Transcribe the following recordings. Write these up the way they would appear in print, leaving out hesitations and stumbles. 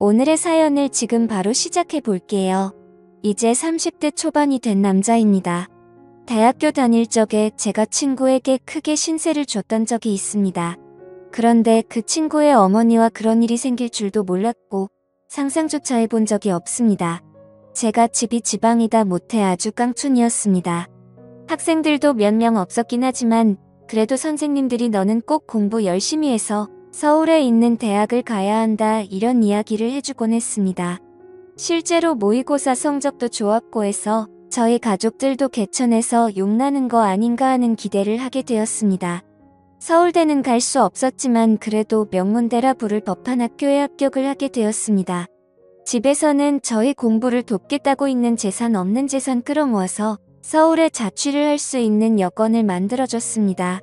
오늘의 사연을 지금 바로 시작해 볼게요. 이제 30대 초반이 된 남자입니다. 대학교 다닐 적에 제가 친구에게 크게 신세를 줬던 적이 있습니다. 그런데 그 친구의 어머니와 그런 일이 생길 줄도 몰랐고 상상조차 해본 적이 없습니다. 제가 집이 지방이다 못해 아주 깡촌이었습니다. 학생들도 몇 명 없었긴 하지만 그래도 선생님들이 너는 꼭 공부 열심히 해서 서울에 있는 대학을 가야 한다 이런 이야기를 해주곤 했습니다. 실제로 모의고사 성적도 좋았고 해서 저희 가족들도 개천에서 용나는 거 아닌가 하는 기대를 하게 되었습니다. 서울대는 갈 수 없었지만 그래도 명문대라 부를 법한 학교에 합격을 하게 되었습니다. 집에서는 저희 공부를 돕겠다고 있는 재산 없는 재산 끌어모아서 서울에 자취를 할 수 있는 여건을 만들어줬습니다.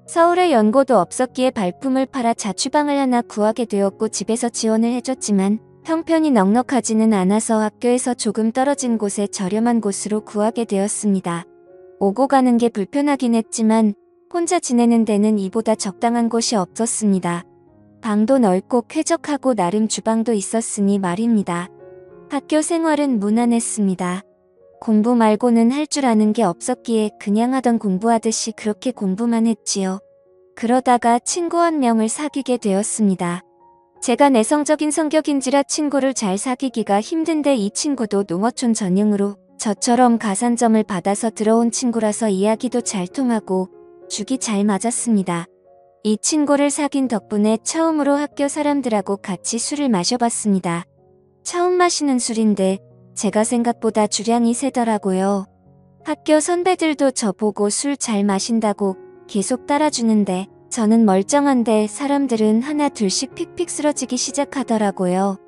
서울에 연고도 없었기에 발품을 팔아 자취방을 하나 구하게 되었고 집에서 지원을 해줬지만 형편이 넉넉하지는 않아서 학교에서 조금 떨어진 곳에 저렴한 곳으로 구하게 되었습니다. 오고 가는 게 불편하긴 했지만 혼자 지내는 데는 이보다 적당한 곳이 없었습니다. 방도 넓고 쾌적하고 나름 주방도 있었으니 말입니다. 학교 생활은 무난했습니다. 공부 말고는 할 줄 아는 게 없었기에 그냥 하던 공부하듯이 그렇게 공부만 했지요. 그러다가 친구 한 명을 사귀게 되었습니다. 제가 내성적인 성격인지라 친구를 잘 사귀기가 힘든데 이 친구도 농어촌 전형으로 저처럼 가산점을 받아서 들어온 친구라서 이야기도 잘 통하고 죽이 잘 맞았습니다. 이 친구를 사귄 덕분에 처음으로 학교 사람들하고 같이 술을 마셔봤습니다. 처음 마시는 술인데 제가 생각보다 주량이 세더라고요. 학교 선배들도 저보고 술 잘 마신다고 계속 따라주는데 저는 멀쩡한데 사람들은 하나 둘씩 픽픽 쓰러지기 시작하더라고요.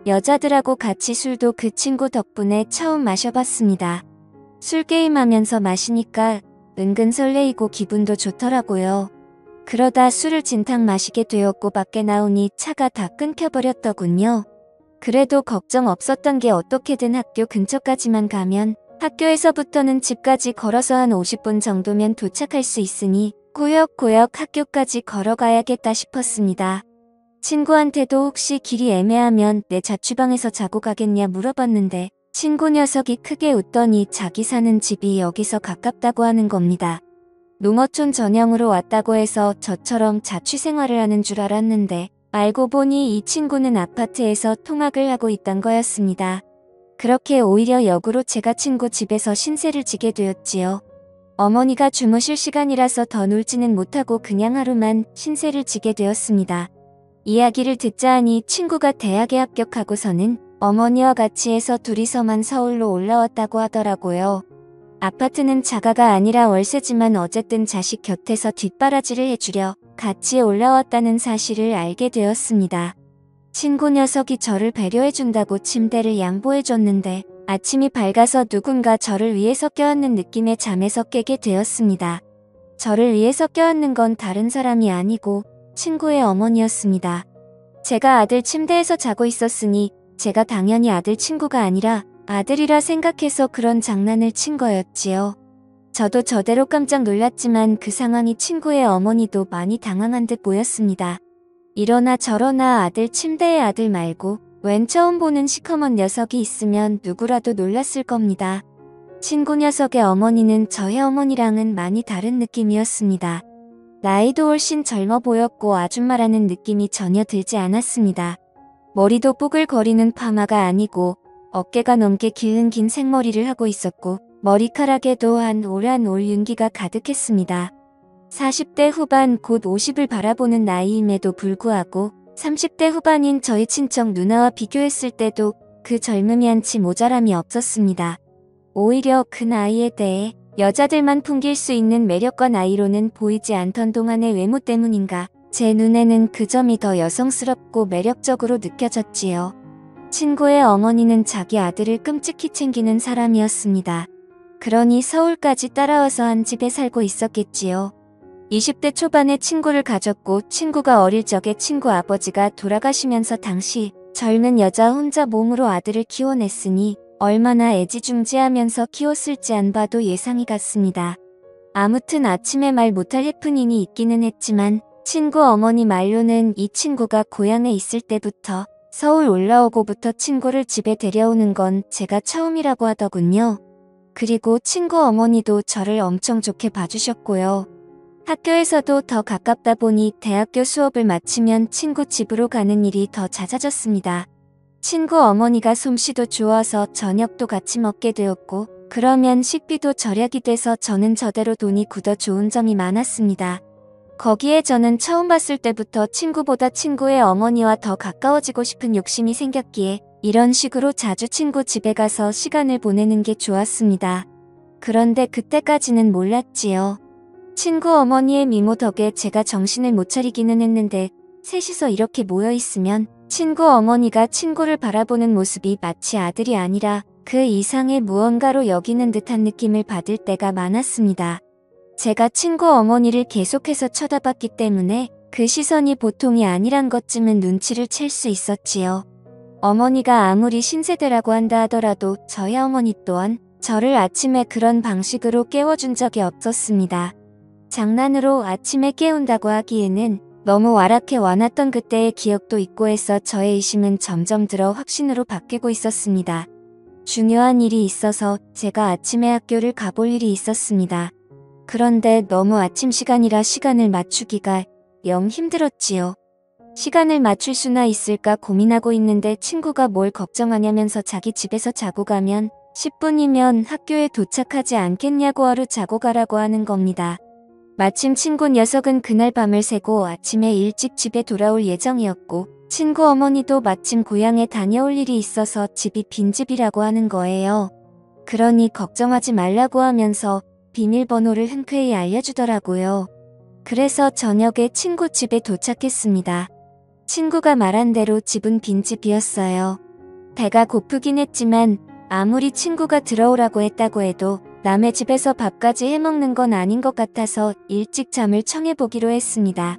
여자들하고 같이 술도 그 친구 덕분에 처음 마셔봤습니다. 술 게임하면서 마시니까 은근 설레이고 기분도 좋더라고요. 그러다 술을 진탕 마시게 되었고 밖에 나오니 차가 다 끊겨버렸더군요. 그래도 걱정 없었던 게 어떻게든 학교 근처까지만 가면 학교에서부터는 집까지 걸어서 한 50분 정도면 도착할 수 있으니 꾸역꾸역 학교까지 걸어가야겠다 싶었습니다. 친구한테도 혹시 길이 애매하면 내 자취방에서 자고 가겠냐 물어봤는데 친구 녀석이 크게 웃더니 자기 사는 집이 여기서 가깝다고 하는 겁니다. 농어촌 전형으로 왔다고 해서 저처럼 자취 생활을 하는 줄 알았는데 알고 보니 이 친구는 아파트에서 통학을 하고 있던 거였습니다. 그렇게 오히려 역으로 제가 친구 집에서 신세를 지게 되었지요. 어머니가 주무실 시간이라서 더 놀지는 못하고 그냥 하루만 신세를 지게 되었습니다. 이야기를 듣자 하니 친구가 대학에 합격하고서는 어머니와 같이 해서 둘이서만 서울로 올라왔다고 하더라고요. 아파트는 자가가 아니라 월세지만 어쨌든 자식 곁에서 뒷바라지를 해주려 같이 올라왔다는 사실을 알게 되었습니다. 친구 녀석이 저를 배려해준다고 침대를 양보해줬는데 아침이 밝아서 누군가 저를 위해서 껴안는 느낌의 잠에서 깨게 되었습니다. 저를 위해서 껴안는 건 다른 사람이 아니고 친구의 어머니였습니다. 제가 아들 침대에서 자고 있었으니 제가 당연히 아들 친구가 아니라 아들이라 생각해서 그런 장난을 친 거였지요. 저도 저대로 깜짝 놀랐지만 그 상황이 친구의 어머니도 많이 당황한 듯 보였습니다. 이러나 저러나 아들 침대에 아들 말고 웬 처음 보는 시커먼 녀석이 있으면 누구라도 놀랐을 겁니다. 친구 녀석의 어머니는 저의 어머니랑은 많이 다른 느낌이었습니다. 나이도 훨씬 젊어 보였고 아줌마라는 느낌이 전혀 들지 않았습니다. 머리도 뽀글거리는 파마가 아니고 어깨가 넘게 긴 생머리를 하고 있었고 머리카락에도 한 올 윤기가 가득했습니다. 40대 후반 곧 50을 바라보는 나이임에도 불구하고 30대 후반인 저희 친척 누나와 비교했을 때도 그 젊음이 한치 모자람이 없었습니다. 오히려 그 나이에 대해 여자들만 풍길 수 있는 매력과 나이로는 보이지 않던 동안의 외모 때문인가 제 눈에는 그 점이 더 여성스럽고 매력적으로 느껴졌지요. 친구의 어머니는 자기 아들을 끔찍히 챙기는 사람이었습니다. 그러니 서울까지 따라와서 한 집에 살고 있었겠지요. 20대 초반에 친구를 가졌고 친구가 어릴 적에 친구 아버지가 돌아가시면서 당시 젊은 여자 혼자 몸으로 아들을 키워냈으니 얼마나 애지중지하면서 키웠을지 안 봐도 예상이 갔습니다. 아무튼 아침에 말 못할 해프닝이 있기는 했지만 친구 어머니 말로는 이 친구가 고향에 있을 때부터 서울 올라오고부터 친구를 집에 데려오는 건 제가 처음이라고 하더군요. 그리고 친구 어머니도 저를 엄청 좋게 봐주셨고요. 학교에서도 더 가깝다 보니 대학교 수업을 마치면 친구 집으로 가는 일이 더 잦아졌습니다. 친구 어머니가 솜씨도 좋아서 저녁도 같이 먹게 되었고, 그러면 식비도 절약이 돼서 저는 저대로 돈이 굳어 좋은 점이 많았습니다. 거기에 저는 처음 봤을 때부터 친구보다 친구의 어머니와 더 가까워지고 싶은 욕심이 생겼기에 이런 식으로 자주 친구 집에 가서 시간을 보내는 게 좋았습니다. 그런데 그때까지는 몰랐지요. 친구 어머니의 미모 덕에 제가 정신을 못 차리기는 했는데 셋이서 이렇게 모여 있으면 친구 어머니가 친구를 바라보는 모습이 마치 아들이 아니라 그 이상의 무언가로 여기는 듯한 느낌을 받을 때가 많았습니다. 제가 친구 어머니를 계속해서 쳐다봤기 때문에 그 시선이 보통이 아니란 것쯤은 눈치를 챌 수 있었지요. 어머니가 아무리 신세대라고 한다 하더라도 저희 어머니 또한 저를 아침에 그런 방식으로 깨워준 적이 없었습니다. 장난으로 아침에 깨운다고 하기에는 너무 와락해 와놨던 그때의 기억도 있고 해서 저의 의심은 점점 들어 확신으로 바뀌고 있었습니다. 중요한 일이 있어서 제가 아침에 학교를 가볼 일이 있었습니다. 그런데 너무 아침 시간이라 시간을 맞추기가 영 힘들었지요. 시간을 맞출 수나 있을까 고민하고 있는데 친구가 뭘 걱정하냐면서 자기 집에서 자고 가면 10분이면 학교에 도착하지 않겠냐고 하루 자고 가라고 하는 겁니다. 마침 친구 녀석은 그날 밤을 새고 아침에 일찍 집에 돌아올 예정이었고 친구 어머니도 마침 고향에 다녀올 일이 있어서 집이 빈집이라고 하는 거예요. 그러니 걱정하지 말라고 하면서 비밀번호를 흔쾌히 알려주더라고요. 그래서 저녁에 친구 집에 도착했습니다. 친구가 말한 대로 집은 빈집이었어요. 배가 고프긴 했지만 아무리 친구가 들어오라고 했다고 해도 남의 집에서 밥까지 해먹는 건 아닌 것 같아서 일찍 잠을 청해보기로 했습니다.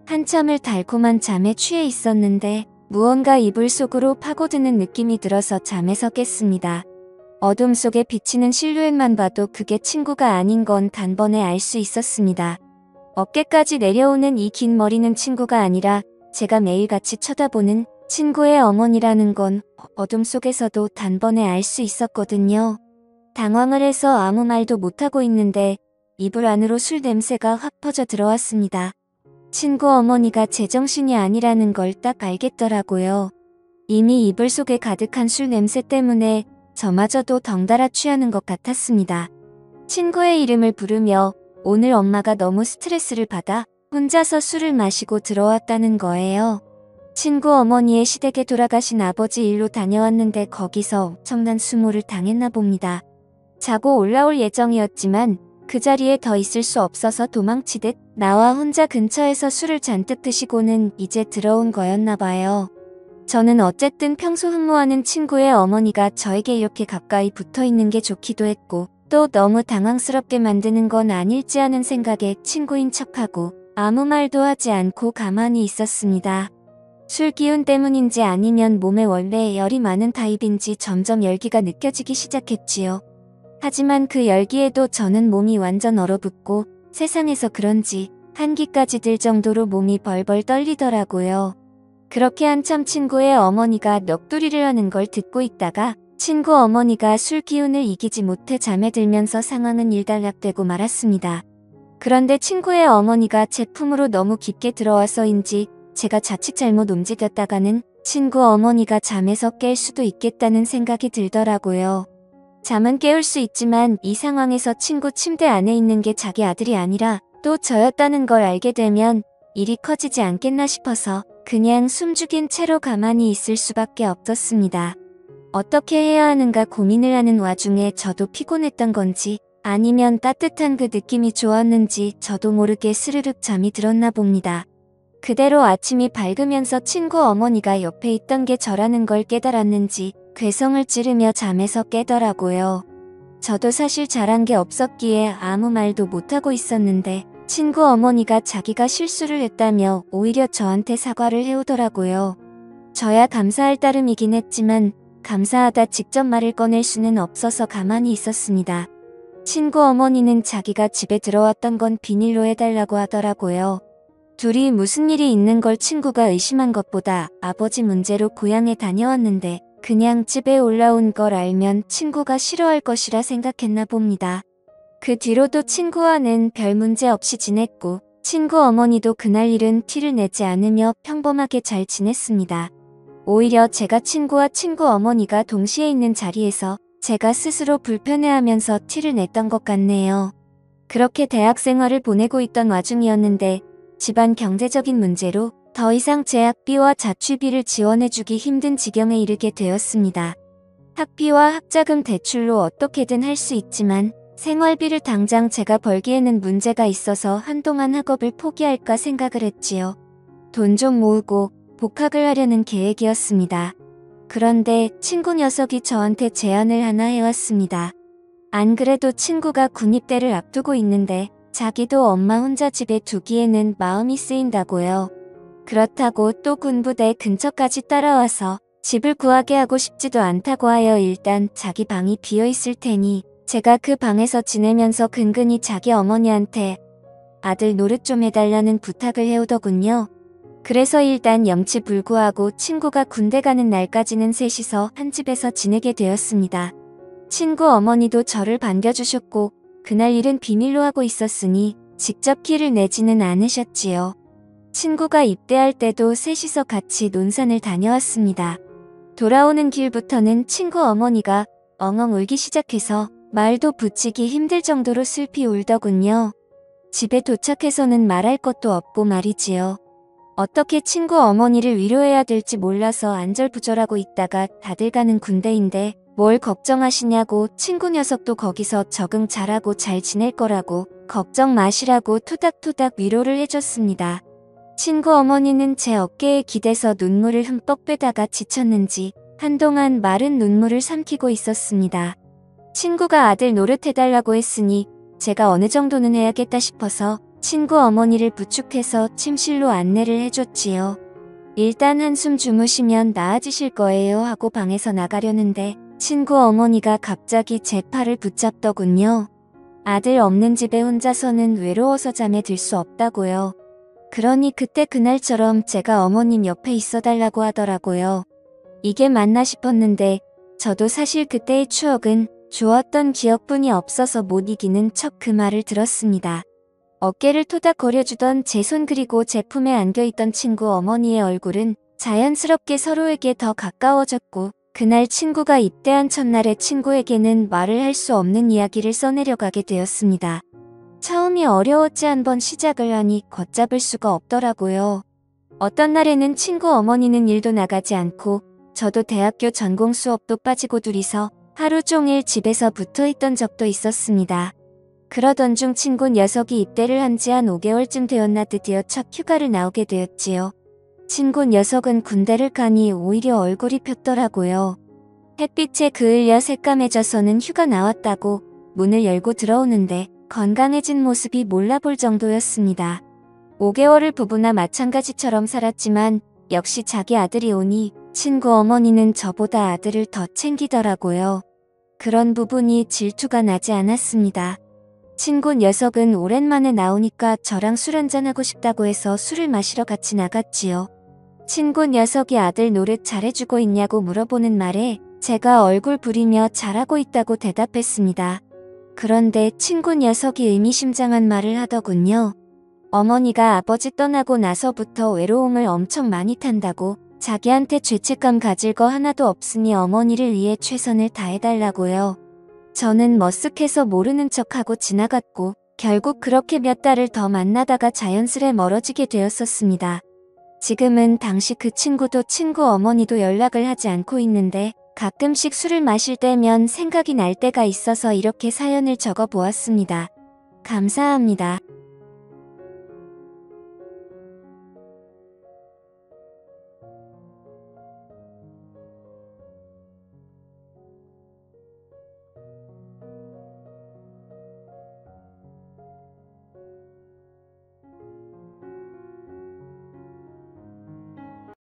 한참을 달콤한 잠에 취해 있었는데 무언가 이불 속으로 파고드는 느낌이 들어서 잠에서 깼습니다. 어둠 속에 비치는 실루엣만 봐도 그게 친구가 아닌 건 단번에 알 수 있었습니다. 어깨까지 내려오는 이 긴 머리는 친구가 아니라 제가 매일같이 쳐다보는 친구의 어머니라는 건 어둠 속에서도 단번에 알 수 있었거든요. 당황을 해서 아무 말도 못하고 있는데 이불 안으로 술 냄새가 확 퍼져 들어왔습니다. 친구 어머니가 제정신이 아니라는 걸 딱 알겠더라고요. 이미 이불 속에 가득한 술 냄새 때문에 저마저도 덩달아 취하는 것 같았습니다. 친구의 이름을 부르며 오늘 엄마가 너무 스트레스를 받아 혼자서 술을 마시고 들어왔다는 거예요. 친구 어머니의 시댁에 돌아가신 아버지 일로 다녀왔는데 거기서 엄청난 수모를 당했나 봅니다. 자고 올라올 예정이었지만 그 자리에 더 있을 수 없어서 도망치듯 나와 혼자 근처에서 술을 잔뜩 드시고는 이제 들어온 거였나 봐요. 저는 어쨌든 평소 흠모하는 친구의 어머니가 저에게 이렇게 가까이 붙어있는 게 좋기도 했고 또 너무 당황스럽게 만드는 건 아닐지 하는 생각에 친구인 척하고 아무 말도 하지 않고 가만히 있었습니다. 술 기운 때문인지 아니면 몸에 원래 열이 많은 타입인지 점점 열기가 느껴지기 시작했지요. 하지만 그 열기에도 저는 몸이 완전 얼어붙고 세상에서 그런지 한기까지 들 정도로 몸이 벌벌 떨리더라고요. 그렇게 한참 친구의 어머니가 넋두리를 하는 걸 듣고 있다가 친구 어머니가 술 기운을 이기지 못해 잠에 들면서 상황은 일단락되고 말았습니다. 그런데 친구의 어머니가 제 품으로 너무 깊게 들어와서인지 제가 자칫 잘못 움직였다가는 친구 어머니가 잠에서 깰 수도 있겠다는 생각이 들더라고요. 잠은 깨울 수 있지만 이 상황에서 친구 침대 안에 있는 게 자기 아들이 아니라 또 저였다는 걸 알게 되면 일이 커지지 않겠나 싶어서 그냥 숨죽인 채로 가만히 있을 수밖에 없었습니다. 어떻게 해야 하는가 고민을 하는 와중에 저도 피곤했던 건지 아니면 따뜻한 그 느낌이 좋았는지 저도 모르게 스르륵 잠이 들었나 봅니다. 그대로 아침이 밝으면서 친구 어머니가 옆에 있던 게 저라는 걸 깨달았는지 괴성을 찌르며 잠에서 깨더라고요. 저도 사실 잘한 게 없었기에 아무 말도 못하고 있었는데 친구 어머니가 자기가 실수를 했다며 오히려 저한테 사과를 해오더라고요. 저야 감사할 따름이긴 했지만 감사하다 직접 말을 꺼낼 수는 없어서 가만히 있었습니다. 친구 어머니는 자기가 집에 들어왔던 건 비밀로 해달라고 하더라고요. 둘이 무슨 일이 있는 걸 친구가 의심한 것보다 아버지 문제로 고향에 다녀왔는데 그냥 집에 올라온 걸 알면 친구가 싫어할 것이라 생각했나 봅니다. 그 뒤로도 친구와는 별 문제 없이 지냈고 친구 어머니도 그날 일은 티를 내지 않으며 평범하게 잘 지냈습니다. 오히려 제가 친구와 친구 어머니가 동시에 있는 자리에서 제가 스스로 불편해하면서 티를 냈던 것 같네요. 그렇게 대학 생활을 보내고 있던 와중이었는데 집안 경제적인 문제로 더 이상 제 학비와 자취비를 지원해주기 힘든 지경에 이르게 되었습니다. 학비와 학자금 대출로 어떻게든 할 수 있지만 생활비를 당장 제가 벌기에는 문제가 있어서 한동안 학업을 포기할까 생각을 했지요. 돈 좀 모으고 복학을 하려는 계획이었습니다. 그런데 친구 녀석이 저한테 제안을 하나 해왔습니다. 안 그래도 친구가 군입대를 앞두고 있는데 자기도 엄마 혼자 집에 두기에는 마음이 쓰인다고요. 그렇다고 또 군부대 근처까지 따라와서 집을 구하게 하고 싶지도 않다고 하여 일단 자기 방이 비어있을 테니 제가 그 방에서 지내면서 근근히 자기 어머니한테 아들 노릇 좀 해달라는 부탁을 해오더군요. 그래서 일단 염치불구하고 친구가 군대 가는 날까지는 셋이서 한 집에서 지내게 되었습니다. 친구 어머니도 저를 반겨주셨고 그날 일은 비밀로 하고 있었으니 직접 키를 내지는 않으셨지요. 친구가 입대할 때도 셋이서 같이 논산을 다녀왔습니다. 돌아오는 길부터는 친구 어머니가 엉엉 울기 시작해서 말도 붙이기 힘들 정도로 슬피 울더군요. 집에 도착해서는 말할 것도 없고 말이지요. 어떻게 친구 어머니를 위로해야 될지 몰라서 안절부절하고 있다가 다들 가는 군대인데 뭘 걱정하시냐고 친구 녀석도 거기서 적응 잘하고 잘 지낼 거라고 걱정 마시라고 토닥토닥 위로를 해줬습니다. 친구 어머니는 제 어깨에 기대서 눈물을 흠뻑 빼다가 지쳤는지 한동안 마른 눈물을 삼키고 있었습니다. 친구가 아들 노릇해달라고 했으니 제가 어느 정도는 해야겠다 싶어서 친구 어머니를 부축해서 침실로 안내를 해줬지요. 일단 한숨 주무시면 나아지실 거예요 하고 방에서 나가려는데 친구 어머니가 갑자기 제 팔을 붙잡더군요. 아들 없는 집에 혼자서는 외로워서 잠에 들 수 없다고요. 그러니 그때 그날처럼 제가 어머님 옆에 있어달라고 하더라고요. 이게 맞나 싶었는데 저도 사실 그때의 추억은 좋았던 기억뿐이 없어서 못 이기는 척 그 말을 들었습니다. 어깨를 토닥거려주던 제 손 그리고 제 품에 안겨있던 친구 어머니의 얼굴은 자연스럽게 서로에게 더 가까워졌고 그날 친구가 입대한 첫날에 친구에게는 말을 할 수 없는 이야기를 써내려가게 되었습니다. 처음이 어려웠지 한번 시작을 하니 걷잡을 수가 없더라고요. 어떤 날에는 친구 어머니는 일도 나가지 않고 저도 대학교 전공 수업도 빠지고 둘이서 하루 종일 집에서 붙어있던 적도 있었습니다. 그러던 중 친구 녀석이 입대를 한 지 한 5개월쯤 되었나 드디어 첫 휴가를 나오게 되었지요. 친구 녀석은 군대를 가니 오히려 얼굴이 폈더라고요. 햇빛에 그을려 새까매져서는 휴가 나왔다고 문을 열고 들어오는데 건강해진 모습이 몰라볼 정도였습니다. 5개월을 부부나 마찬가지처럼 살았지만 역시 자기 아들이 오니 친구 어머니는 저보다 아들을 더 챙기더라고요. 그런 부분이 질투가 나지 않았습니다. 친구 녀석은 오랜만에 나오니까 저랑 술 한잔하고 싶다고 해서 술을 마시러 같이 나갔지요. 친구 녀석이 아들 노릇 잘해주고 있냐고 물어보는 말에 제가 얼굴 부리며 잘하고 있다고 대답했습니다. 그런데 친구 녀석이 의미심장한 말을 하더군요. 어머니가 아버지 떠나고 나서부터 외로움을 엄청 많이 탄다고 자기한테 죄책감 가질 거 하나도 없으니 어머니를 위해 최선을 다해달라고요. 저는 머쓱해서 모르는 척하고 지나갔고 결국 그렇게 몇 달을 더 만나다가 자연스레 멀어지게 되었었습니다. 지금은 당시 그 친구도 친구 어머니도 연락을 하지 않고 있는데 가끔씩 술을 마실 때면 생각이 날 때가 있어서 이렇게 사연을 적어 보았습니다. 감사합니다.